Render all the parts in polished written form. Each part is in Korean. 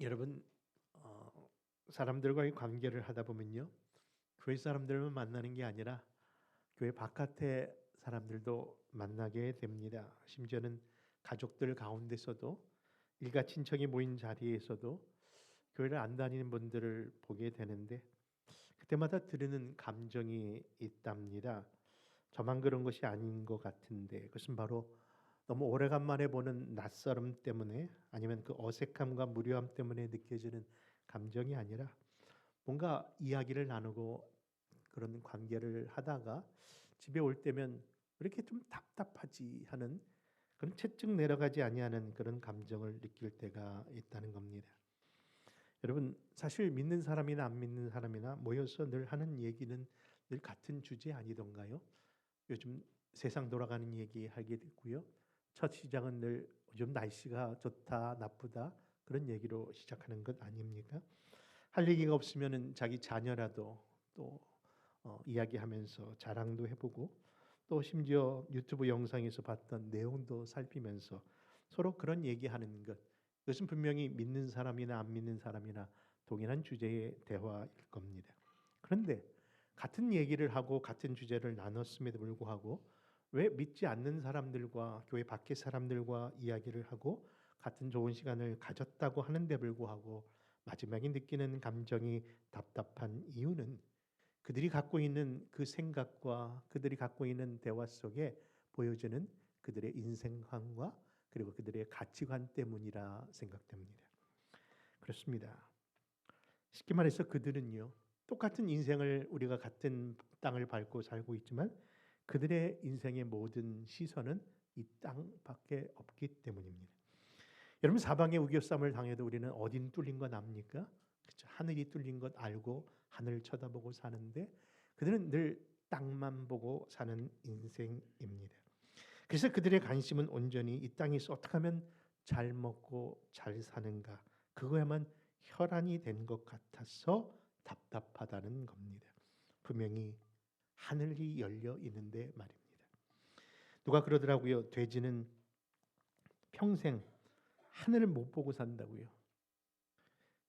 여러분, 사람들과의 관계를 하다 보면요, 교회 사람들만 만나는 게 아니라 교회 바깥의 사람들도 만나게 됩니다. 심지어는 가족들 가운데서도, 일가 친척이 모인 자리에서도 교회를 안 다니는 분들을 보게 되는데, 그때마다 들으는 감정이 있답니다. 저만 그런 것이 아닌 것 같은데, 그것은 바로 너무 오래간만에 보는 낯설음 때문에, 아니면 그 어색함과 무료함 때문에 느껴지는 감정이 아니라, 뭔가 이야기를 나누고 그런 관계를 하다가 집에 올 때면 왜 이렇게 좀 답답하지 하는, 그런 채찍 내려가지 아니하는 그런 감정을 느낄 때가 있다는 겁니다. 여러분, 사실 믿는 사람이나 안 믿는 사람이나 모여서 늘 하는 얘기는 늘 같은 주제 아니던가요? 요즘 세상 돌아가는 얘기 하게 됐고요. 첫 시작은 늘 요즘 날씨가 좋다, 나쁘다, 그런 얘기로 시작하는 것 아닙니까? 할 얘기가 없으면은 자기 자녀라도 또 이야기하면서 자랑도 해보고, 또 심지어 유튜브 영상에서 봤던 내용도 살피면서 서로 그런 얘기하는 것, 이것은 분명히 믿는 사람이나 안 믿는 사람이나 동일한 주제의 대화일 겁니다. 그런데 같은 얘기를 하고 같은 주제를 나눴음에도 불구하고 왜 믿지 않는 사람들과 교회 밖의 사람들과 이야기를 하고 같은 좋은 시간을 가졌다고 하는데 불구하고 마지막에 느끼는 감정이 답답한 이유는, 그들이 갖고 있는 그 생각과 그들이 갖고 있는 대화 속에 보여지는 그들의 인생관과 그리고 그들의 가치관 때문이라 생각됩니다. 그렇습니다. 쉽게 말해서 그들은요, 똑같은 인생을, 우리가 같은 땅을 밟고 살고 있지만 그들의 인생의 모든 시선은 이 땅밖에 없기 때문입니다. 여러분, 사방에 우겨쌈을 당해도 우리는 어딘 뚫린 건 압니까? 그렇죠. 하늘이 뚫린 것 알고 하늘을 쳐다보고 사는데, 그들은 늘 땅만 보고 사는 인생입니다. 그래서 그들의 관심은 온전히 이 땅에서 어떻게 하면 잘 먹고 잘 사는가, 그거야만 혈안이 된 것 같아서 답답하다는 겁니다. 분명히 하늘이 열려 있는데 말입니다. 누가 그러더라고요. 돼지는 평생 하늘을 못 보고 산다고요.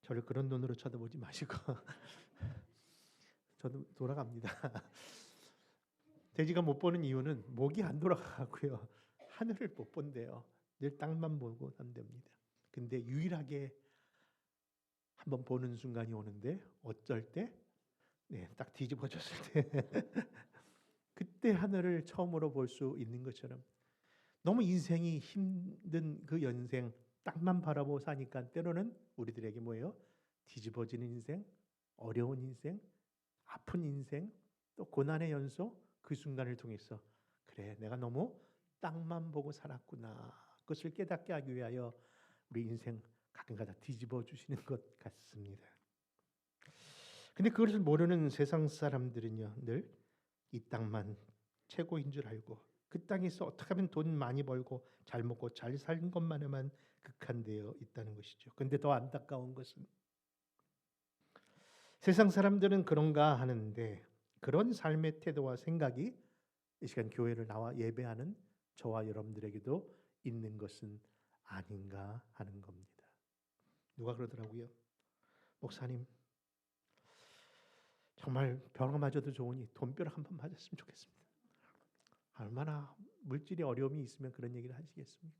저를 그런 눈으로 쳐다보지 마시고 저도 돌아갑니다. 돼지가 못 보는 이유는 목이 안 돌아가고요. 하늘을 못 본대요. 늘 땅만 보고 산답니다. 근데 유일하게 한번 보는 순간이 오는데, 어쩔 때? 네, 딱 뒤집어졌을 때 그때 하늘을 처음으로 볼 수 있는 것처럼, 너무 인생이 힘든 그 연생 땅만 바라보고 사니까 때로는 우리들에게 뭐예요? 뒤집어지는 인생, 어려운 인생, 아픈 인생, 또 고난의 연속, 그 순간을 통해서 그래, 내가 너무 땅만 보고 살았구나, 그것을 깨닫게 하기 위하여 우리 인생 가끔가다 뒤집어 주시는 것 같습니다. 근데 그것을 모르는 세상 사람들은요, 늘 이 땅만 최고인 줄 알고 그 땅에서 어떻게 하면 돈 많이 벌고 잘 먹고 잘 사는 것만에만 극한되어 있다는 것이죠. 근데 더 안타까운 것은, 세상 사람들은 그런가 하는데 그런 삶의 태도와 생각이 이 시간 교회를 나와 예배하는 저와 여러분들에게도 있는 것은 아닌가 하는 겁니다. 누가 그러더라고요. 목사님, 정말 벼락 맞아도 좋으니 돈벼락 한번 맞았으면 좋겠습니다. 얼마나 물질의 어려움이 있으면 그런 얘기를 하시겠습니까?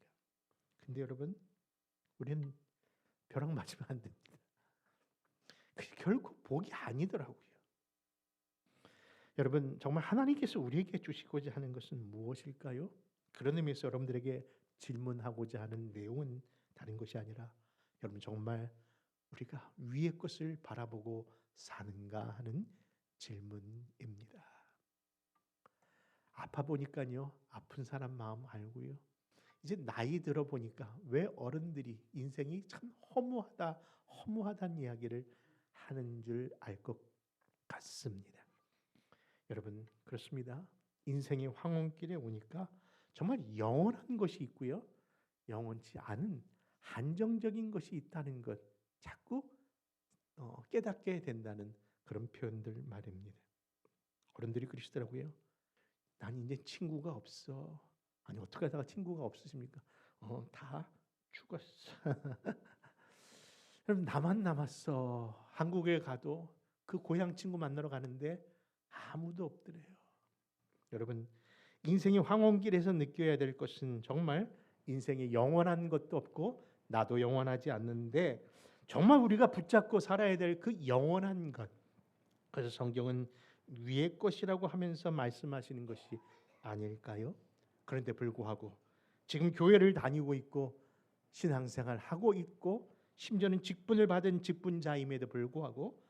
근데 여러분, 우리는 벼락 맞으면 안 됩니다. 그게 결국 복이 아니더라고요. 여러분, 정말 하나님께서 우리에게 주시고자 하는 것은 무엇일까요? 그런 의미에서 여러분들에게 질문하고자 하는 내용은 다른 것이 아니라, 여러분 정말 우리가 위의 것을 바라보고 사는가 하는 질문입니다. 아파 보니까요, 아픈 사람 마음 알고요. 이제 나이 들어 보니까 왜 어른들이 인생이 참 허무하다는 이야기를 하는 줄 알 것 같습니다. 여러분, 그렇습니다. 인생의 황혼길에 오니까 정말 영원한 것이 있고요, 영원치 않은 한정적인 것이 있다는 것 자꾸 깨닫게 된다는 그런 표현들 말입니다. 어른들이 그러시더라고요. 난 이제 친구가 없어. 아니, 어떻게 하다가 친구가 없으십니까? 다 죽었어. 여러분, 나만 남았어. 한국에 가도 그 고향 친구 만나러 가는데 아무도 없더래요. 여러분, 인생의 황혼길에서 느껴야 될 것은 정말 인생에 영원한 것도 없고 나도 영원하지 않는데 정말 우리가 붙잡고 살아야 될 그 영원한 것. 그래서 성경은 위의 것이라고 하면서 말씀하시는 것이 아닐까요? 그런데 불구하고 지금 교회를 다니고 있고 신앙생활 하고 있고 심지어는 직분을 받은 직분자임에도 불구하고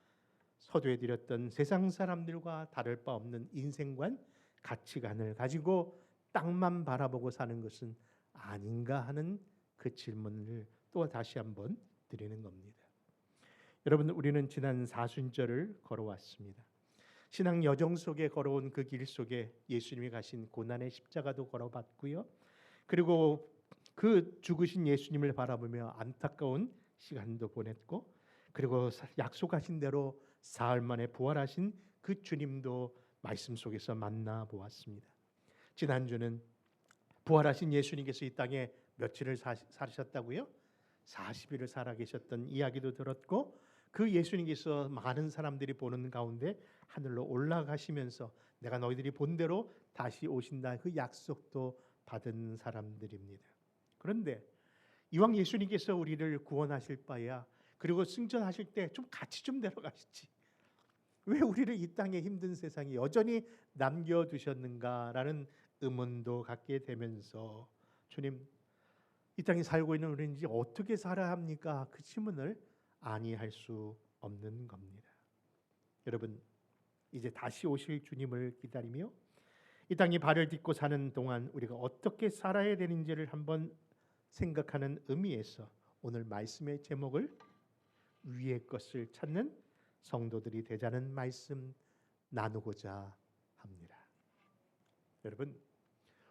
서두에 드렸던 세상 사람들과 다를 바 없는 인생관, 가치관을 가지고 땅만 바라보고 사는 것은 아닌가 하는 그 질문을 또 다시 한번 드리는 겁니다. 여러분, 우리는 지난 사순절을 걸어왔습니다. 신앙 여정 속에 걸어온 그 길 속에 예수님이 가신 고난의 십자가도 걸어봤고요. 그리고 그 죽으신 예수님을 바라보며 안타까운 시간도 보냈고, 그리고 약속하신 대로 사흘 만에 부활하신 그 주님도 말씀 속에서 만나보았습니다. 지난주는 부활하신 예수님께서 이 땅에 며칠을 사셨다고요? 40일을 살아계셨던 이야기도 들었고, 그 예수님께서 많은 사람들이 보는 가운데 하늘로 올라가시면서 내가 너희들이 본 대로 다시 오신다, 그 약속도 받은 사람들입니다. 그런데 이왕 예수님께서 우리를 구원하실 바야, 그리고 승천하실 때 좀 같이 좀 데려가시지, 왜 우리를 이 땅의 힘든 세상에 여전히 남겨두셨는가라는 의문도 갖게 되면서 주님, 이 땅에 살고 있는 우리는 이제 어떻게 살아야 합니까? 그 질문을 아니할 수 없는 겁니다. 여러분, 이제 다시 오실 주님을 기다리며 이 땅에 발을 딛고 사는 동안 우리가 어떻게 살아야 되는지를 한번 생각하는 의미에서 오늘 말씀의 제목을 위의 것을 찾는 성도들이 되자는 말씀 나누고자 합니다. 여러분,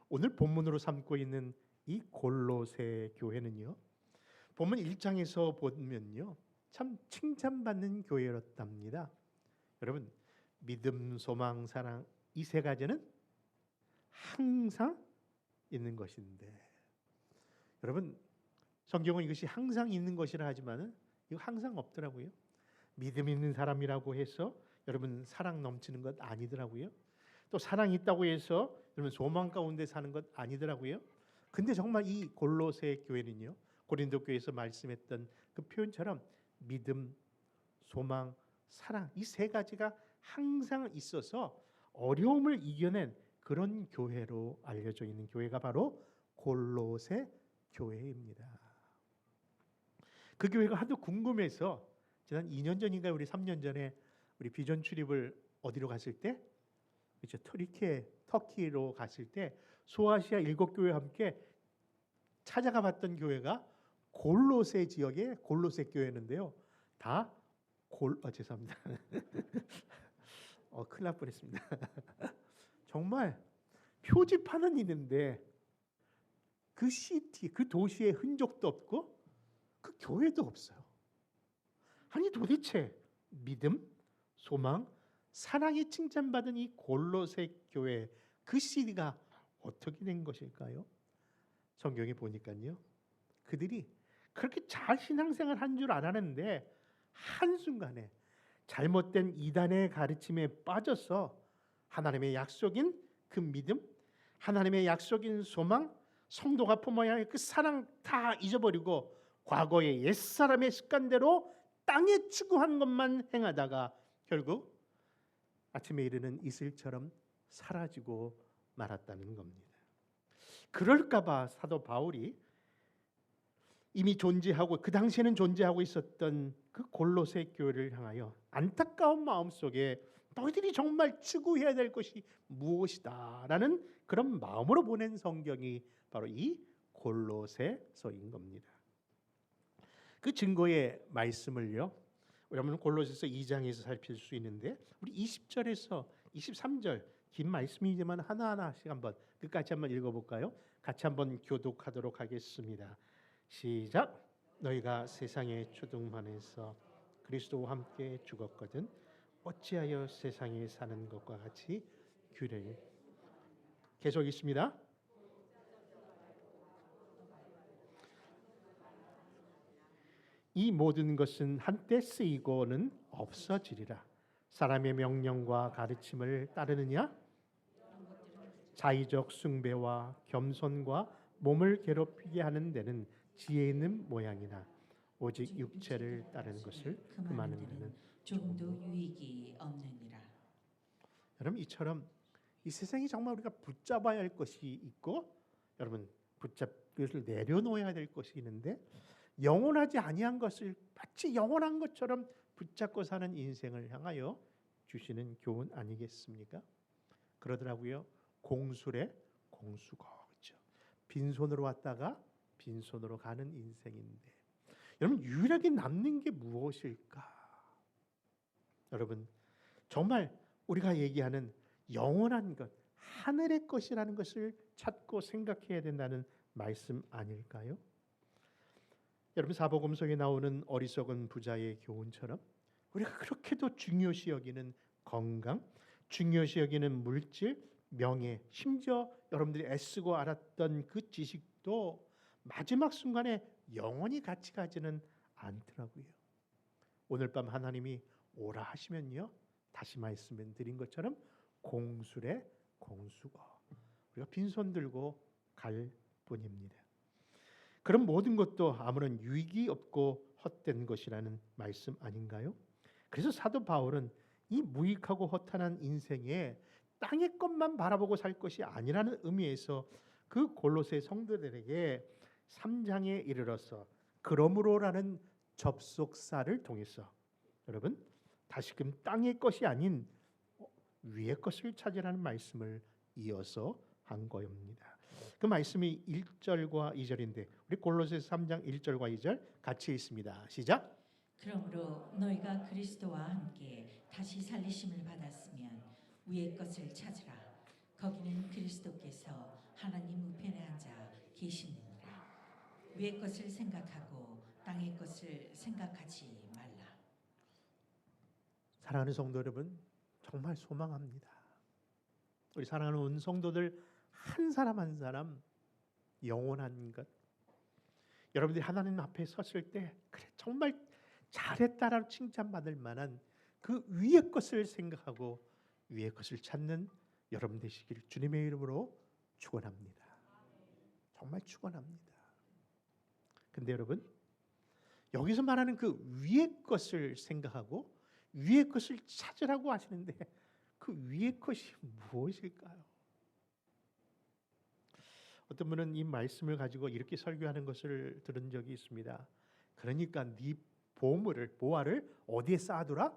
오늘 본문으로 삼고 있는 이 골로새 교회는요, 본문 1장에서 보면요, 참 칭찬받는 교회였답니다. 여러분, 믿음, 소망, 사랑, 이 세 가지는 항상 있는 것인데, 여러분, 성경은 이것이 항상 있는 것이라 하지만 이거 항상 없더라고요. 믿음 있는 사람이라고 해서 여러분 사랑 넘치는 것 아니더라고요. 또 사랑이 있다고 해서 여러분 소망 가운데 사는 것 아니더라고요. 근데 정말 이 골로새 교회는요, 고린도 교회에서 말씀했던 그 표현처럼 믿음, 소망, 사랑, 이 세 가지가 항상 있어서 어려움을 이겨낸 그런 교회로 알려져 있는 교회가 바로 골로새 교회입니다. 그 교회가 하도 궁금해서 지난 2년 전인가 우리 3년 전에 우리 비전 출입을 어디로 갔을 때, 그렇죠, 터키로 갔을 때 소아시아 7교회와 함께 찾아가 봤던 교회가 골로새 지역의 골로새 교회였는데요. 다 죄송합니다. 큰일 날 뻔했습니다. 정말 표지판은 있는데 그 시티, 그 도시의 흔적도 없고 그 교회도 없어요. 아니 도대체 믿음, 소망, 사랑이 칭찬받은 이 골로새 교회, 그 시리가 어떻게 된 것일까요? 성경에 보니까요, 그들이 그렇게 잘 신앙생활 한 줄 알았는데 한순간에 잘못된 이단의 가르침에 빠져서 하나님의 약속인 그 믿음, 하나님의 약속인 소망, 성도가 품어야 할 그 사랑 다 잊어버리고 과거의 옛사람의 습관대로 땅에 추구한 것만 행하다가 결국 아침에 이르는 이슬처럼 사라지고 말았다는 겁니다. 그럴까 봐 사도 바울이 이미 존재하고 그 당시에는 존재하고 있었던 그 골로새 교회를 향하여 안타까운 마음속에 너희들이 정말 추구해야 될 것이 무엇이다 라는 그런 마음으로 보낸 성경이 바로 이 골로새서인 겁니다. 그 증거의 말씀을요, 여러분 골로새서 2장에서 살필 수 있는데 우리 20절에서 23절 긴 말씀이지만 하나하나씩 한번 끝까지 한번 읽어볼까요? 같이 한번 교독하도록 하겠습니다. 시작. 너희가 세상의 초등만에서 그리스도와 함께 죽었거든 어찌하여 세상에 사는 것과 같이 규례. 계속 있습니다. 이 모든 것은 한때 쓰이고는 없어지리라. 사람의 명령과 가르침을 따르느냐? 자의적 숭배와 겸손과 몸을 괴롭히게 하는 데는 지혜 있는 모양이나 오직 육체를 따르는 것을 금하는 데는 좀도 유익이 없느니라. 여러분, 이처럼 이 세상에 정말 우리가 붙잡아야 할 것이 있고, 여러분 그것을 내려놓아야 될 것이 있는데, 영원하지 아니한 것을 마치 영원한 것처럼 붙잡고 사는 인생을 향하여 주시는 교훈 아니겠습니까? 그러더라고요. 공술의 공수거, 그렇죠? 빈손으로 왔다가 빈손으로 가는 인생인데, 여러분 유일하게 남는 게 무엇일까? 여러분, 정말 우리가 얘기하는 영원한 것, 하늘의 것이라는 것을 찾고 생각해야 된다는 말씀 아닐까요? 여러분, 사복음 속에 나오는 어리석은 부자의 교훈처럼 우리가 그렇게도 중요시 여기는 건강, 중요시 여기는 물질, 명예, 심지어 여러분들이 애쓰고 알았던 그 지식도 마지막 순간에 영원히 같이 가지는 않더라고요. 오늘 밤 하나님이 오라 하시면요, 다시 말씀 드린 것처럼 공술의 공수거, 우리가 빈손 들고 갈 뿐입니다. 그럼 모든 것도 아무런 유익이 없고 헛된 것이라는 말씀 아닌가요? 그래서 사도 바울은 이 무익하고 허탄한 인생에 땅의 것만 바라보고 살 것이 아니라는 의미에서 그 골로새 성도들에게 3장에 이르러서 그러므로라는 접속사를 통해서 여러분 다시금 땅의 것이 아닌 위의 것을 찾으라는 말씀을 이어서 한 거입니다. 그 말씀이 1절과 2절인데 우리 골로새서 3장 1절과 2절 같이 읽습니다. 시작. 그러므로 너희가 그리스도와 함께 다시 살리심을 받았으면 위의 것을 찾으라. 거기는 그리스도께서 하나님 우편에 앉아 계시느니라. 위의 것을 생각하고 땅의 것을 생각하지 말라. 사랑하는 성도 여러분, 정말 소망합니다. 우리 사랑하는 성도들 한 사람 한 사람 영원한 것, 여러분들이 하나님 앞에 섰을 때 그래 정말 잘했다라고 칭찬받을 만한 그 위의 것을 생각하고 위의 것을 찾는 여러분 되시길 주님의 이름으로 축원합니다. 정말 축원합니다. 근데 여러분, 여기서 말하는 그 위의 것을 생각하고 위의 것을 찾으라고 하시는데 그 위의 것이 무엇일까요? 어떤 분은 이 말씀을 가지고 이렇게 설교하는 것을 들은 적이 있습니다. 그러니까 네 보화를 어디에 쌓아두라?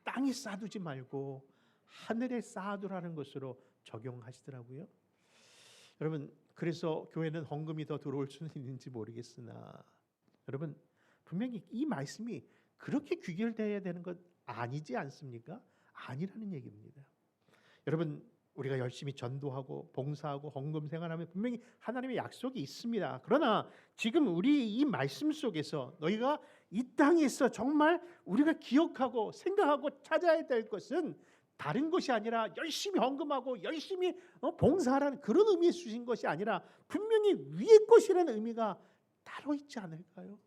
땅에 쌓아두지 말고 하늘에 쌓아두라는 것으로 적용하시더라고요. 여러분, 그래서 교회는 헌금이 더 들어올 수는 있는지 모르겠으나 여러분, 분명히 이 말씀이 그렇게 귀결되어야 되는 것 아니지 않습니까? 아니라는 얘기입니다. 여러분, 우리가 열심히 전도하고 봉사하고 헌금 생활하면 분명히 하나님의 약속이 있습니다. 그러나 지금 우리 이 말씀 속에서 너희가 이 땅에서 정말 우리가 기억하고 생각하고 찾아야 될 것은 다른 것이 아니라 열심히 헌금하고 열심히 봉사하라는 그런 의미에 주신 것이 아니라 분명히 위의 것이라는 의미가 따로 있지 않을까요?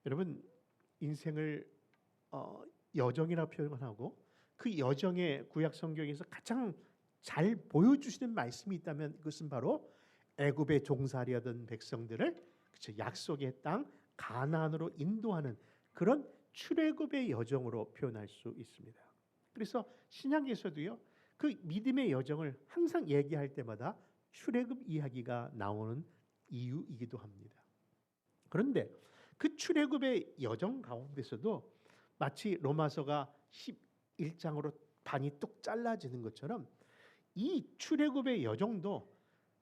여러분, 인생을 여정이라 표현하고 그 여정의 구약 성경에서 가장 잘 보여주시는 말씀이 있다면 그것은 바로 애굽에 종살이하던 백성들을 그쵸, 약속의 땅 가나안으로 인도하는 그런 출애굽의 여정으로 표현할 수 있습니다. 그래서 신약에서도요, 그 믿음의 여정을 항상 얘기할 때마다 출애굽 이야기가 나오는 이유이기도 합니다. 그런데 그 출애굽의 여정 가운데서도 마치 로마서가 11장으로 반이 뚝 잘라지는 것처럼 이 출애굽의 여정도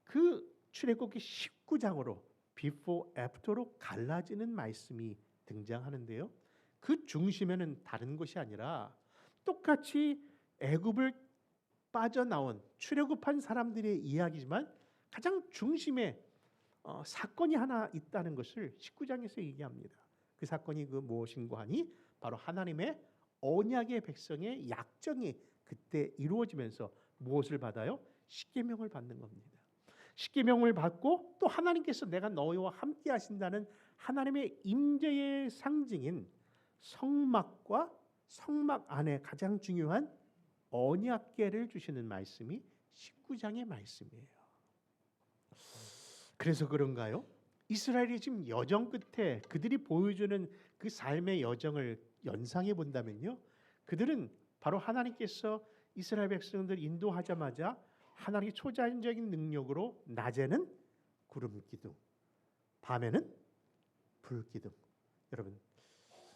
그 출애굽기 19장으로 before, after로 갈라지는 말씀이 등장하는데요. 그 중심에는 다른 것이 아니라 똑같이 애굽을 빠져나온 출애굽한 사람들의 이야기지만 가장 중심에 사건이 하나 있다는 것을 19장에서 얘기합니다. 그 사건이 그 무엇인가 하니 바로 하나님의 언약의 백성의 약정이 그때 이루어지면서 무엇을 받아요? 십계명을 받는 겁니다. 십계명을 받고 또 하나님께서 내가 너희와 함께 하신다는 하나님의 임재의 상징인 성막과 성막 안에 가장 중요한 언약궤를 주시는 말씀이 19장의 말씀이에요. 그래서 그런가요? 이스라엘이 지금 여정 끝에 그들이 보여주는 그 삶의 여정을 연상해 본다면요, 그들은 바로 하나님께서 이스라엘 백성들 인도하자마자 하나님의 초자연적인 능력으로 낮에는 구름 기둥, 밤에는 불 기둥. 여러분,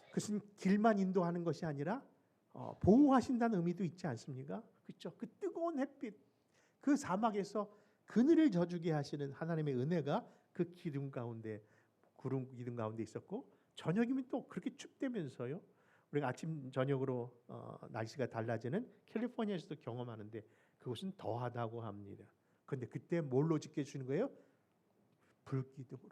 그것은 길만 인도하는 것이 아니라 보호하신다는 의미도 있지 않습니까? 그렇죠? 그 뜨거운 햇빛, 그 사막에서 그늘을 져주게 하시는 하나님의 은혜가 그 기둥 가운데, 구름 기둥 가운데 있었고, 저녁이면 또 그렇게 춥다면서요. 우리가 아침 저녁으로 날씨가 달라지는 캘리포니아에서도 경험하는데 그것은 더하다고 합니다. 그런데 그때 뭘로 지켜주는 거예요? 불기둥으로.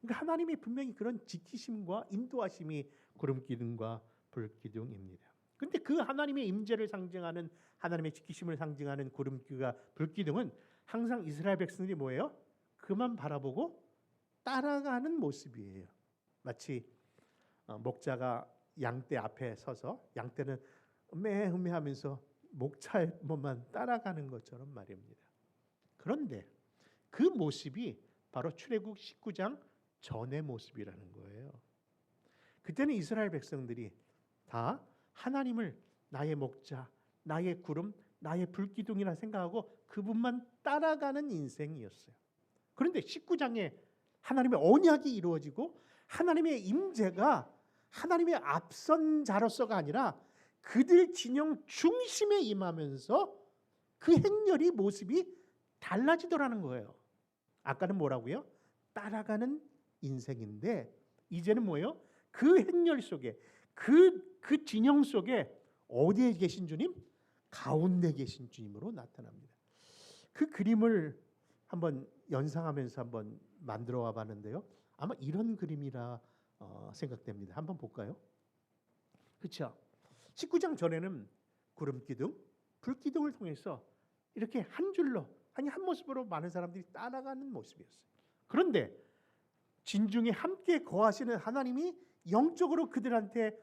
그러니까 하나님이 분명히 그런 지키심과 인도하심이 구름기둥과 불기둥입니다. 그런데 그 하나님의 임재를 상징하는, 하나님의 지키심을 상징하는 구름기둥과 불기둥은 항상 이스라엘 백성들이 뭐예요? 그만 바라보고 따라가는 모습이에요. 마치 목자가 양떼 앞에 서서 양떼는 음메하면서 목자의 몸만 따라가는 것처럼 말입니다. 그런데 그 모습이 바로 출애굽 19장 전의 모습이라는 거예요. 그때는 이스라엘 백성들이 다 하나님을 나의 목자, 나의 구름, 나의 불기둥이라 생각하고 그분만 따라가는 인생이었어요. 그런데 19장에 하나님의 언약이 이루어지고 하나님의 임재가 하나님의 앞선 자로서가 아니라 그들 진영 중심에 임하면서 그 행렬이 모습이 달라지더라는 거예요. 아까는 뭐라고요? 따라가는 인생인데 이제는 뭐예요? 그 행렬 속에, 그 진영 속에 어디에 계신 주님? 가운데 계신 주님으로 나타납니다. 그 그림을 한번 연상하면서 한번 만들어 와 봤는데요. 아마 이런 그림이라 생각됩니다. 한번 볼까요? 그렇죠? 19장 전에는 구름기둥, 불기둥을 통해서 이렇게 한 줄로, 아니 한 모습으로 많은 사람들이 따라가는 모습이었어요. 그런데 진중에 함께 거하시는 하나님이 영적으로 그들한테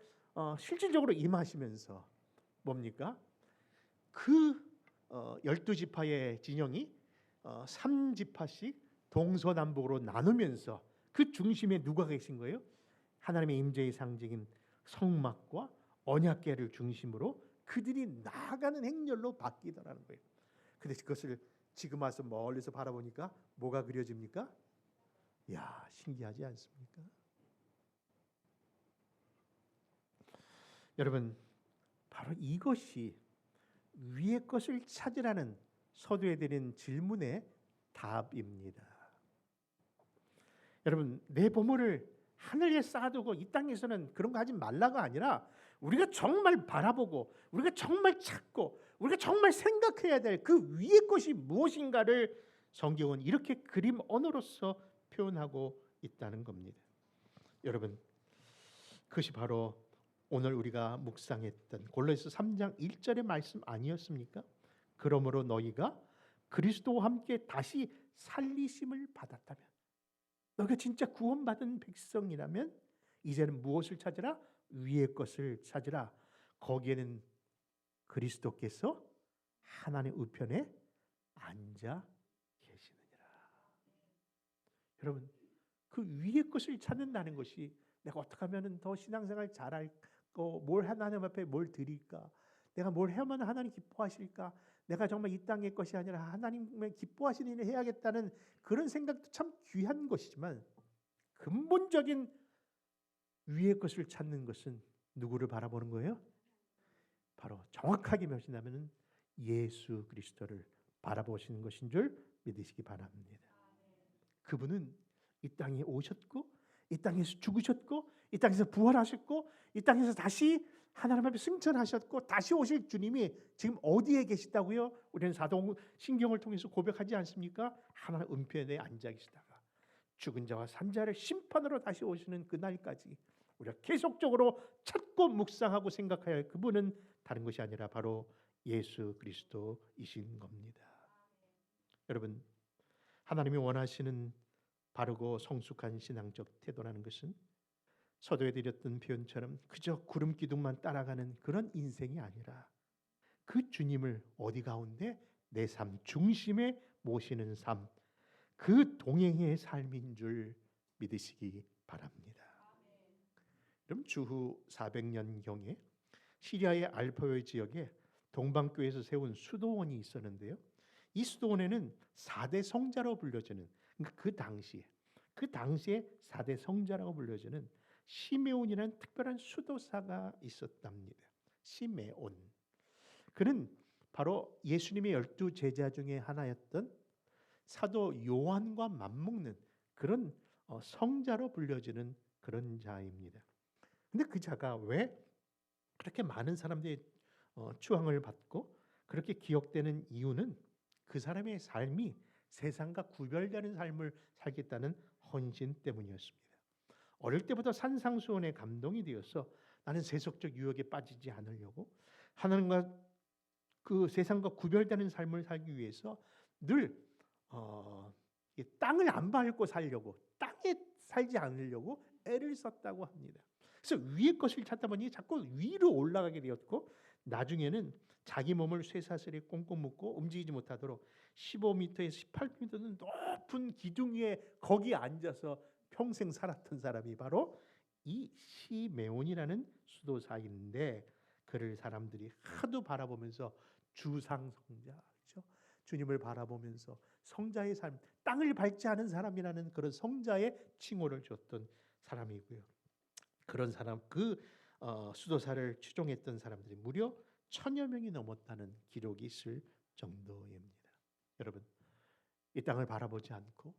실질적으로 임하시면서 뭡니까? 그 12지파의 진영이 3지파씩 동서남북으로 나누면서 그 중심에 누가 계신 거예요? 하나님의 임재의 상징인 성막과 언약궤를 중심으로 그들이 나아가는 행렬로 바뀌더라는 거예요. 근데 그것을 지금 와서 멀리서 바라보니까 뭐가 그려집니까? 야, 신기하지 않습니까? 여러분, 바로 이것이 위의 것을 찾으라는 서두에 드린 질문의 답입니다. 여러분, 내 보물을 하늘에 쌓아두고 이 땅에서는 그런 거 하지 말라가 아니라 우리가 정말 바라보고 우리가 정말 찾고 우리가 정말 생각해야 될 그 위의 것이 무엇인가를 성경은 이렇게 그림 언어로서 표현하고 있다는 겁니다. 여러분, 그것이 바로 오늘 우리가 묵상했던 골로새서 3장 1절의 말씀 아니었습니까? 그러므로 너희가 그리스도와 함께 다시 살리심을 받았다면, 너희가 진짜 구원받은 백성이라면 이제는 무엇을 찾으라? 위의 것을 찾으라. 거기에는 그리스도께서 하나님의 우편에 앉아 계시느니라. 여러분, 그 위의 것을 찾는다는 것이 내가 어떻게 하면 더 신앙생활 잘할까, 뭘 하나님 앞에 뭘 드릴까, 내가 뭘 하면 하나님 기뻐하실까, 내가 정말 이 땅의 것이 아니라 하나님의 기뻐하시는 일을 해야겠다는 그런 생각도 참 귀한 것이지만 근본적인 위의 것을 찾는 것은 누구를 바라보는 거예요? 바로 정확하게 말씀하면 예수 그리스도를 바라보시는 것인 줄 믿으시기 바랍니다. 그분은 이 땅에 오셨고 이 땅에서 죽으셨고 이 땅에서 부활하셨고 이 땅에서 다시 하나님 앞에 승천하셨고 다시 오실 주님이 지금 어디에 계시다고요? 우리는 사도신경을 통해서 고백하지 않습니까? 하나님 은편에 앉아 계시다가 죽은 자와 산 자를 심판으로 다시 오시는 그날까지 우리가 계속적으로 찾고 묵상하고 생각해야 할 그분은 다른 것이 아니라 바로 예수 그리스도이신 겁니다. 여러분, 하나님이 원하시는 바르고 성숙한 신앙적 태도라는 것은 서두에 드렸던 표현처럼 그저 구름 기둥만 따라가는 그런 인생이 아니라 그 주님을 어디 가운데 내 삶 중심에 모시는 삶, 그 동행의 삶인 줄 믿으시기 바랍니다. 그럼 주후 400년경에 시리아의 알포요 지역에 동방교에서 세운 수도원이 있었는데요. 이 수도원에는 4대 성자로 불려지는, 그러니까 그 당시에 4대 성자라고 불려지는 시메온이라는 특별한 수도사가 있었답니다. 시메온. 그는 바로 예수님의 12 제자 중에 하나였던 사도 요한과 맞먹는 그런 성자로 불려지는 그런 자입니다. 근데 그 자가 왜 그렇게 많은 사람들의 추앙을 받고 그렇게 기억되는 이유는 그 사람의 삶이 세상과 구별되는 삶을 살겠다는 헌신 때문이었습니다. 어릴 때부터 산상수훈에 감동이 되어서 나는 세속적 유혹에 빠지지 않으려고 하나님과 그 세상과 구별되는 삶을 살기 위해서 늘 이 땅을 안 밟고 살려고, 땅에 살지 않으려고 애를 썼다고 합니다. 그래서 위의 것을 찾다 보니 자꾸 위로 올라가게 되었고 나중에는 자기 몸을 쇠사슬에 꽁꽁 묶고 움직이지 못하도록 15m에서 18m는 높은 기둥 위에 거기 앉아서 평생 살았던 사람이 바로 이 시메온이라는 수도사인데, 그를 사람들이 하도 바라보면서 주상성자, 그렇죠? 주님을 바라보면서 성자의 삶, 땅을 밟지 않은 사람이라는 그런 성자의 칭호를 줬던 사람이고요. 그런 사람, 수도사를 추종했던 사람들이 무려 1000여 명이 넘었다는 기록이 있을 정도입니다. 여러분, 이 땅을 바라보지 않고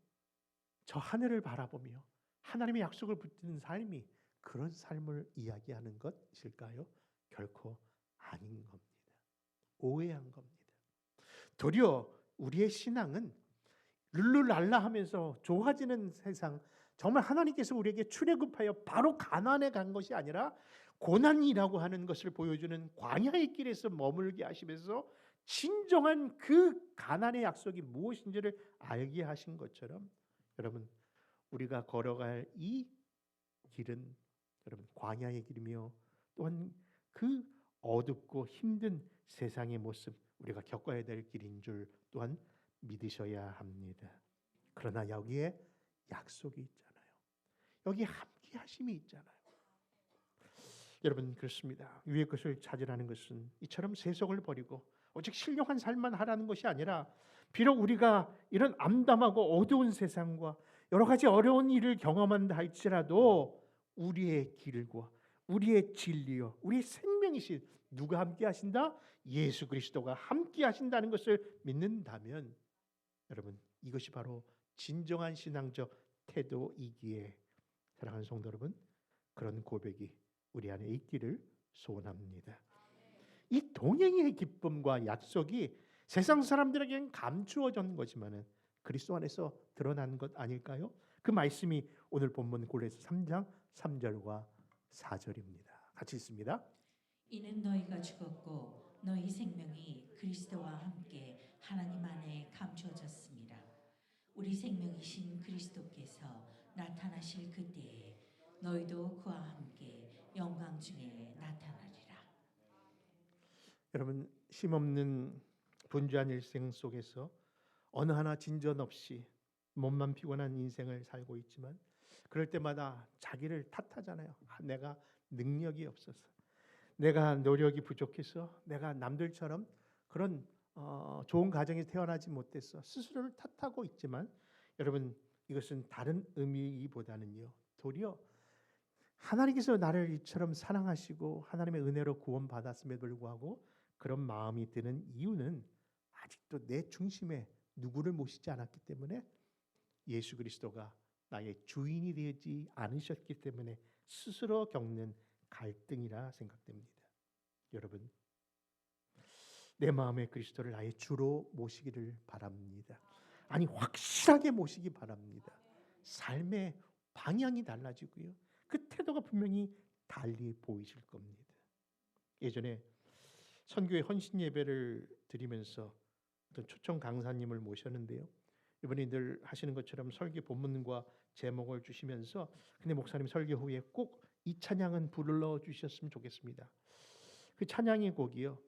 저 하늘을 바라보며 하나님의 약속을 붙드는 삶이 그런 삶을 이야기하는 것일까요? 결코 아닌 겁니다. 오해한 겁니다. 도리어 우리의 신앙은 룰루랄라 하면서 좋아지는 세상, 정말 하나님께서 우리에게 출애굽하여 바로 가나안에 간 것이 아니라 고난이라고 하는 것을 보여주는 광야의 길에서 머물게 하시면서 진정한 그 가나안의 약속이 무엇인지를 알게 하신 것처럼, 여러분, 우리가 걸어갈 이 길은 여러분 광야의 길이며 또한 그 어둡고 힘든 세상의 모습, 우리가 겪어야 될 길인 줄 또한 믿으셔야 합니다. 그러나 여기에 약속이 있잖아요. 여기 함께 하심이 있잖아요. 여러분, 그렇습니다. 위의 것을 찾으라는 것은 이처럼 세속을 버리고 오직 신령한 삶만 하라는 것이 아니라, 비록 우리가 이런 암담하고 어두운 세상과 여러 가지 어려운 일을 경험한다 할지라도 우리의 길과 우리의 진리와 우리의 생명이신 누가 함께 하신다? 예수 그리스도가 함께 하신다는 것을 믿는다면, 여러분, 이것이 바로 진정한 신앙적 태도이기에 사랑하는 성도 여러분, 그런 고백이 우리 안에 있기를 소원합니다. 이 동행의 기쁨과 약속이 세상 사람들에게는 감추어진 거지만은 그리스도 안에서 드러난 것 아닐까요? 그 말씀이 오늘 본문 골로새 3장 3절과 4절입니다. 같이 읽습니다. 이는 너희가 죽었고 너희 생명이 그리스도와 함께 하나님 안에 감추어졌습니다. 우리 생명이신 그리스도께서 나타나실 그때에 너희도 그와 함께 영광 중에 나타나리라. 여러분, 쉼없는 분주한 일생 속에서 어느 하나 진전 없이 몸만 피곤한 인생을 살고 있지만 그럴 때마다 자기를 탓하잖아요. 내가 능력이 없어서, 내가 노력이 부족해서, 내가 남들처럼 그런 좋은 가정에 태어나지 못해서 스스로를 탓하고 있지만, 여러분, 이것은 다른 의미보다는요, 도리어 하나님께서 나를 이처럼 사랑하시고 하나님의 은혜로 구원받았음에도 불구하고 그런 마음이 드는 이유는 아직도 내 중심에 누구를 모시지 않았기 때문에, 예수 그리스도가 나의 주인이 되지 않으셨기 때문에 스스로 겪는 갈등이라 생각됩니다. 여러분, 내 마음에 그리스도를 나의 주로 모시기를 바랍니다. 아니, 확실하게 모시기 바랍니다. 삶의 방향이 달라지고요, 그 태도가 분명히 달리 보이실 겁니다. 예전에 선교회 헌신 예배를 드리면서 어떤 초청 강사님을 모셨는데요, 이번에 늘 하시는 것처럼 설교 본문과 제목을 주시면서 근데 목사님 설교 후에 꼭 이 찬양은 불러 주셨으면 좋겠습니다. 그 찬양의 곡이요,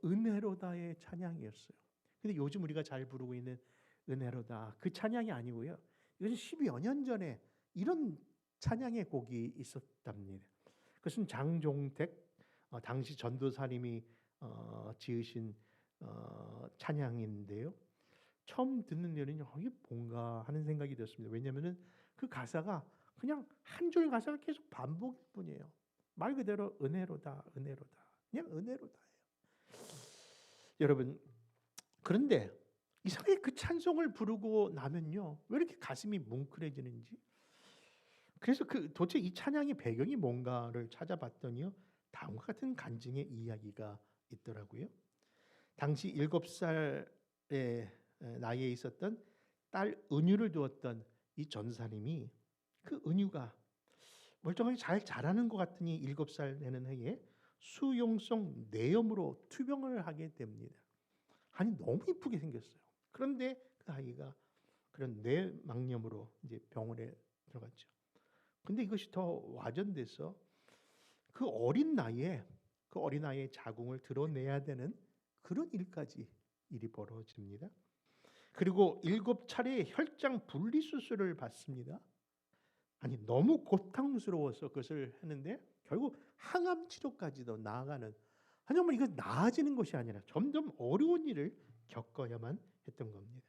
은혜로다의 찬양이었어요. 근데 요즘 우리가 잘 부르고 있는 은혜로다 그 찬양이 아니고요, 이것은 10여 년 전에 이런 찬양의 곡이 있었답니다. 그것은 장종택 당시 전도사님이 지으신 찬양인데요. 처음 듣는 데는 이게 뭔가 하는 생각이 들었습니다. 왜냐하면은 그 가사가 그냥 한 줄 가사가 계속 반복일 뿐이에요. 말 그대로 은혜로다, 은혜로다, 그냥 은혜로다예요. 여러분, 그런데 이상하게 그 찬송을 부르고 나면요, 왜 이렇게 가슴이 뭉클해지는지. 그래서 도대체 이 찬양의 배경이 뭔가를 찾아봤더니요, 다음과 같은 간증의 이야기가 있더라고요. 당시 7살의 나이에 있었던 딸 은유를 두었던 이 전사님이 그 은유가 멀쩡하게 잘 자라는 것 같으니 7살 되는 해에 수용성 뇌염으로 투병을 하게 됩니다. 아니 너무 이쁘게 생겼어요. 그런데 그 아이가 그런 뇌망염으로 이제 병원에 들어갔죠. 근데 이것이 더 와전돼서 그 어린 나이에 자궁을 드러내야 되는 그런 일이 벌어집니다. 그리고 7차례의 혈장 분리 수술을 받습니다. 아니 너무 고통스러워서 그것을 했는데 결국 항암 치료까지도 나아가는, 아니 정말 이거 나아지는 것이 아니라 점점 어려운 일을 겪어야만 했던 겁니다.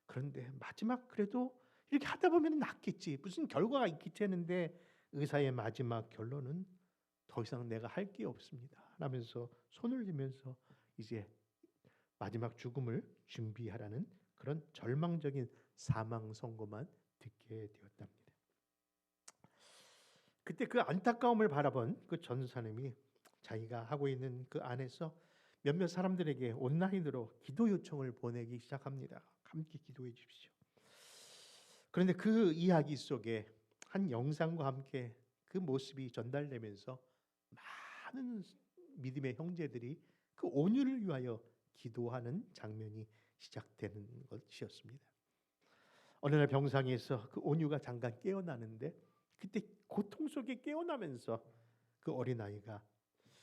그런데 마지막 그래도 이렇게 하다 보면 낫겠지, 무슨 결과가 있겠지 했는데 의사의 마지막 결론은 더 이상 내가 할 게 없습니다 라면서 손을 들면서 이제 마지막 죽음을 준비하라는 그런 절망적인 사망 선고만 듣게 되었답니다. 그때 그 안타까움을 바라본 그 전사님이 자기가 하고 있는 그 안에서 몇몇 사람들에게 온라인으로 기도 요청을 보내기 시작합니다. 함께 기도해 주십시오. 그런데 그 이야기 속에 한 영상과 함께 그 모습이 전달되면서 많은 믿음의 형제들이 그 온유를 위하여 기도하는 장면이 시작되는 것이었습니다. 어느 날 병상에서 그 온유가 잠깐 깨어나는데 그때 고통 속에 깨어나면서 그 어린아이가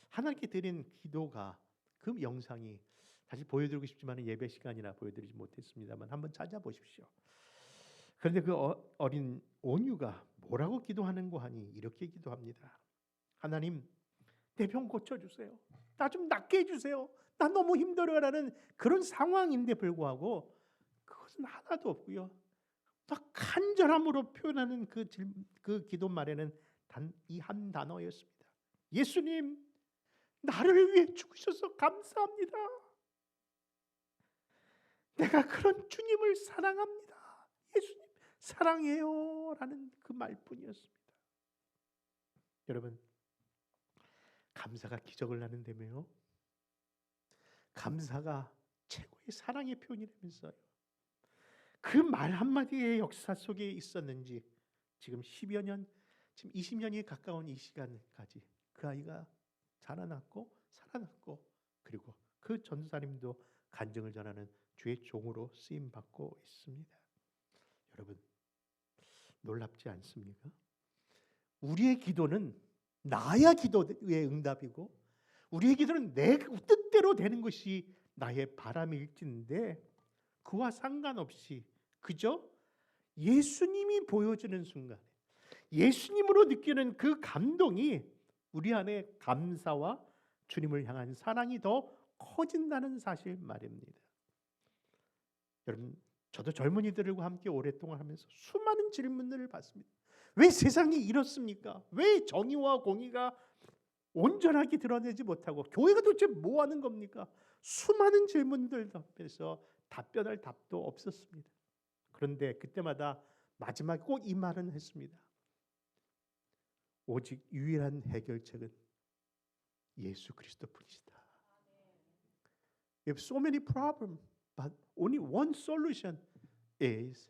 하나님께 드린 기도가, 그 영상이 다시 보여드리고 싶지만 예배 시간이라 보여드리지 못했습니다만 한번 찾아보십시오. 그런데 그 어린 온유가 뭐라고 기도하는고 하니 이렇게 기도합니다. 하나님, 내 병 고쳐주세요. 나 좀 낫게 해주세요. 나 너무 힘들어라는 그런 상황인데 불구하고 그것은 하나도 없고요. 딱 간절함으로 표현하는 그 기도 말에는 단 이 한 단어였습니다. 예수님, 나를 위해 죽으셔서 감사합니다. 내가 그런 주님을 사랑합니다. 예수님 사랑해요 라는 그 말뿐이었습니다. 여러분, 감사가 기적을 나는데요, 감사가 최고의 사랑의 표현이라면서요. 그 말 한마디의 역사 속에 있었는지 지금 10여 년, 지금 20년이 가까운 이 시간까지 그 아이가 자라났고 살아났고, 그리고 그 전사님도 간증을 전하는 주의 종으로 쓰임 받고 있습니다. 여러분, 놀랍지 않습니까? 우리의 기도는 나야 기도의 응답이고 우리의 기도는 내 뜻대로 되는 것이 나의 바람일진데 그와 상관없이 그저 예수님이 보여주는 순간에 예수님으로 느끼는 그 감동이 우리 안에 감사와 주님을 향한 사랑이 더 커진다는 사실 말입니다. 여러분, 저도 젊은이들과 함께 오랫동안 하면서 수많은 질문들을 받습니다. 왜 세상이 이렇습니까? 왜 정의와 공의가 온전하게 드러내지 못하고 교회가 도대체 뭐 하는 겁니까? 수많은 질문들 앞에서 답변할 답도 없었습니다. 그런데 그때마다 마지막에 꼭 이 말은 했습니다. 오직 유일한 해결책은 예수 그리스도뿐이시다. We have so many problems, but only one solution is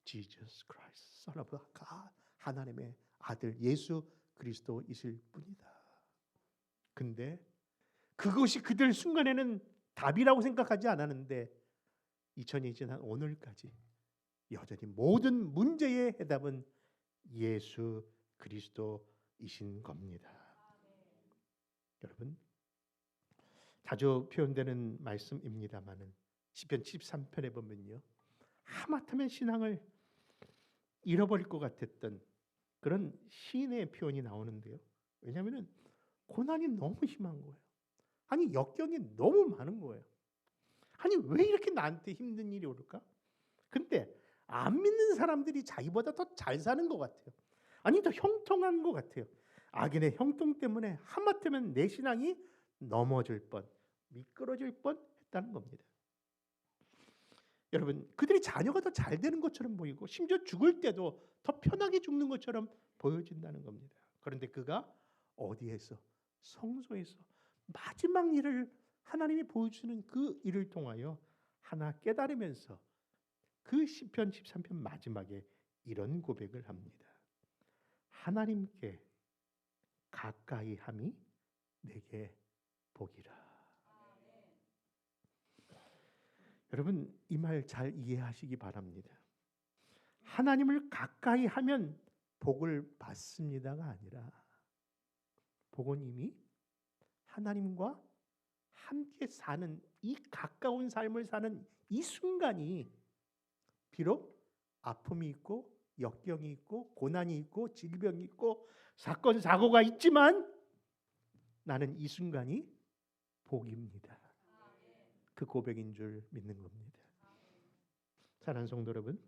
Jesus Christ, Son of God. 하나님의 아들 예수 그리스도이실 뿐이다. 근데 그것이 그들 순간에는 답이라고 생각하지 않았는데 2020년 오늘까지 여전히 모든 문제의 해답은 예수 그리스도이신 겁니다. 여러분, 자주 표현되는 말씀입니다만은 시편 73편에 보면요, 하마터면 신앙을 잃어버릴 것 같았던 그런 시인의 표현이 나오는데요. 왜냐하면 고난이 너무 심한 거예요. 아니, 역경이 너무 많은 거예요. 아니, 왜 이렇게 나한테 힘든 일이 올까? 근데 안 믿는 사람들이 자기보다 더 잘 사는 것 같아요. 아니, 더 형통한 것 같아요. 악인의 형통 때문에 하마터면 내 신앙이 넘어질 뻔, 미끄러질 뻔 했다는 겁니다. 여러분, 그들이 자녀가 더 잘 되는 것처럼 보이고 심지어 죽을 때도 더 편하게 죽는 것처럼 보여진다는 겁니다. 그런데 그가 어디에서? 성소에서 마지막 일을 하나님이 보여주는 그 일을 통하여 하나 깨달으면서 그 시편 13편 마지막에 이런 고백을 합니다. 하나님께 가까이 함이 내게 복이라. 여러분, 이 말 잘 이해하시기 바랍니다. 하나님을 가까이 하면 복을 받습니다가 아니라 복은 이미 하나님과 함께 사는 이 가까운 삶을 사는 이 순간이 비록 아픔이 있고 역경이 있고 고난이 있고 질병이 있고 사건 사고가 있지만 나는 이 순간이 복입니다. 그 고백인 줄 믿는 겁니다. 사랑하는 성도 여러분,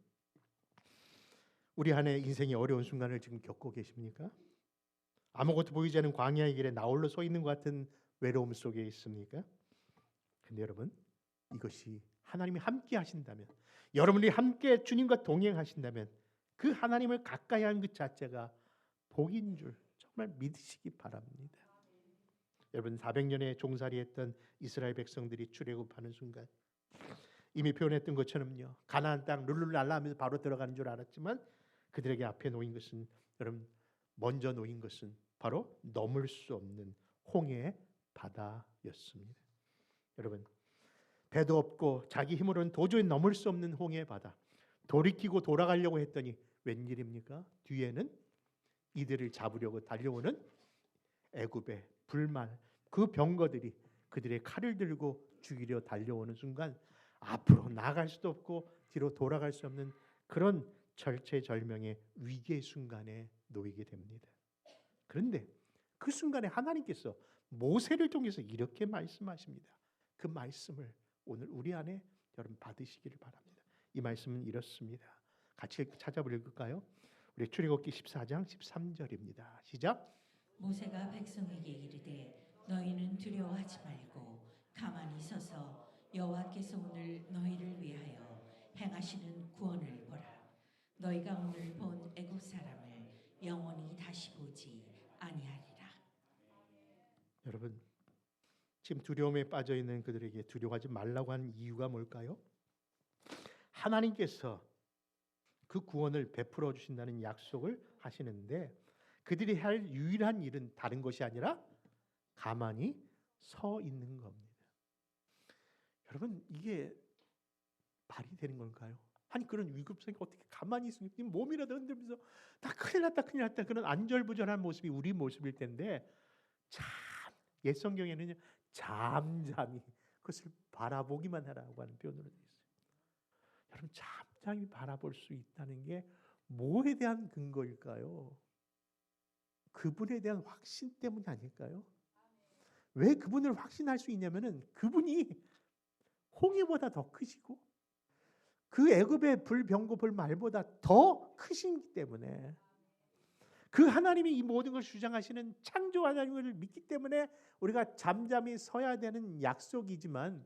우리 안에 인생의 어려운 순간을 지금 겪고 계십니까? 아무것도 보이지 않는 광야의 길에 나홀로 서 있는 것 같은 외로움 속에 있습니까? 근데 여러분, 이것이 하나님이 함께 하신다면, 여러분이 함께 주님과 동행하신다면 그 하나님을 가까이 하는 그 자체가 복인 줄 정말 믿으시기 바랍니다. 여러분, 400년의 종살이했던 이스라엘 백성들이 출애굽하는 순간 이미 표현했던 것처럼요, 가나안 땅 룰루랄라 하면서 바로 들어가는 줄 알았지만 그들에게 앞에 놓인 것은, 여러분, 먼저 놓인 것은 바로 넘을 수 없는 홍해의 바다였습니다. 여러분, 배도 없고 자기 힘으로는 도저히 넘을 수 없는 홍해의 바다, 돌이키고 돌아가려고 했더니 웬일입니까? 뒤에는 이들을 잡으려고 달려오는 애굽의 불말, 그 병거들이 그들의 칼을 들고 죽이려 달려오는 순간 앞으로 나아갈 수도 없고 뒤로 돌아갈 수 없는 그런 절체절명의 위기의 순간에 놓이게 됩니다. 그런데 그 순간에 하나님께서 모세를 통해서 이렇게 말씀하십니다. 그 말씀을 오늘 우리 안에 여러분 받으시기를 바랍니다. 이 말씀은 이렇습니다. 같이 찾아볼까요? 우리 출애굽기 14장 13절입니다. 시작. 모세가 백성에게 이르되 너희는 두려워하지 말고 가만히 서서 여호와께서 오늘 너희를 위하여 행하시는 구원을 보라. 너희가 오늘 본 애굽 사람을 영원히 다시 보지 아니하리라. 여러분, 지금 두려움에 빠져 있는 그들에게 두려워하지 말라고 하는 이유가 뭘까요? 하나님께서 그 구원을 베풀어 주신다는 약속을 하시는데 그들이 할 유일한 일은 다른 것이 아니라 가만히 서 있는 겁니다. 여러분, 이게 말이 되는 건가요? 아니, 그런 위급성이 어떻게 가만히 있으면 몸이라도 흔들면서 다 큰일 났다 큰일 났다 그런 안절부절한 모습이 우리 모습일 텐데, 참 옛 성경에는 잠잠히 그것을 바라보기만 하라고 하는 표현으로 되어 있어요. 여러분, 잠잠히 바라볼 수 있다는 게 뭐에 대한 근거일까요? 그분에 대한 확신 때문이 아닐까요? 왜 그분을 확신할 수 있냐면은 그분이 홍해보다 더 크시고 그 애굽의 불병거 불말보다 더 크시기 때문에, 그 하나님이 이 모든 것을 주장하시는 창조 하나님을 믿기 때문에 우리가 잠잠히 서야 되는 약속이지만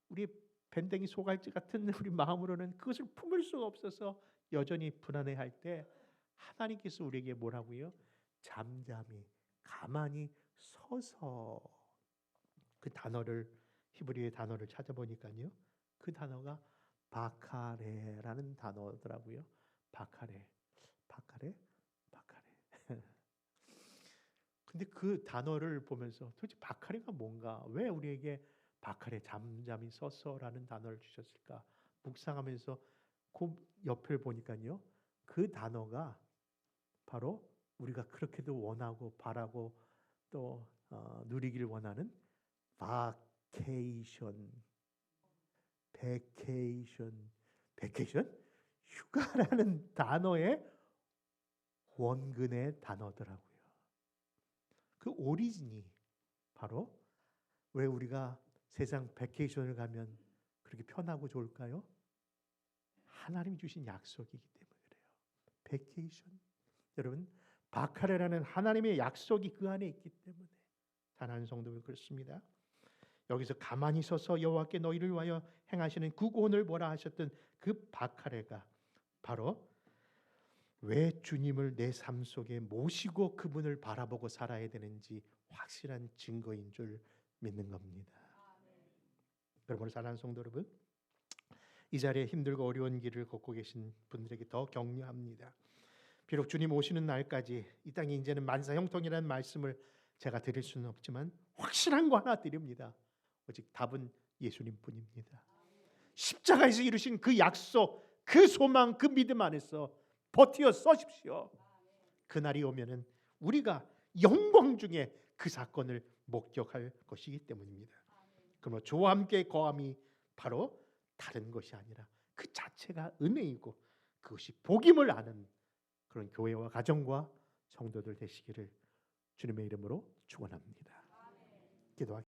우리 밴댕이 소갈치 같은 우리 마음으로는 그것을 품을 수가 없어서 여전히 불안해할 때 하나님께서 우리에게 뭐라고요? 잠잠히 가만히 서서, 그 단어를 히브리어의 단어를 찾아보니까요, 그 단어가 바카레라는 단어더라고요. 바카레. 근데 그 단어를 보면서 도대체 바카레가 뭔가, 왜 우리에게 바카레 잠잠히 서서라는 단어를 주셨을까 묵상하면서 그 옆을 보니까요. 그 단어가 바로 우리가 그렇게도 원하고 바라고 또 누리기를 원하는 vacation, vacation, 휴가라는 단어의 원근의 단어더라고요. 그 오리진이 바로 왜 우리가 세상 베케이션을 가면 그렇게 편하고 좋을까요? 하나님이 주신 약속이기 때문에 그래요. 베케이션. 여러분, 바카레라는 하나님의 약속이 그 안에 있기 때문에 사랑하는 성도들 그렇습니다. 여기서 가만히 서서 여호와께 너희를 위하여 행하시는 그 구원을 보라 하셨던 그 바카레가 바로 왜 주님을 내 삶 속에 모시고 그분을 바라보고 살아야 되는지 확실한 증거인 줄 믿는 겁니다. 여러분, 사랑하는 성도 여러분, 이 자리에 힘들고 어려운 길을 걷고 계신 분들에게 더 격려합니다. 비록 주님 오시는 날까지 이 땅에 이제는 만사형통이라는 말씀을 제가 드릴 수는 없지만 확실한 거 하나 드립니다. 오직 답은 예수님뿐입니다. 십자가에서 이루신 그 약속, 그 소망, 그 믿음 안에서 버티어 서십시오. 그날이 오면은 우리가 영광 중에 그 사건을 목격할 것이기 때문입니다. 그러므로 주와 함께 거함이 바로 다른 것이 아니라 그 자체가 은혜이고 그것이 복임을 아는 그런 교회와 가정과 성도들 되시기를 주님의 이름으로 축원합니다. 기도하겠습니다.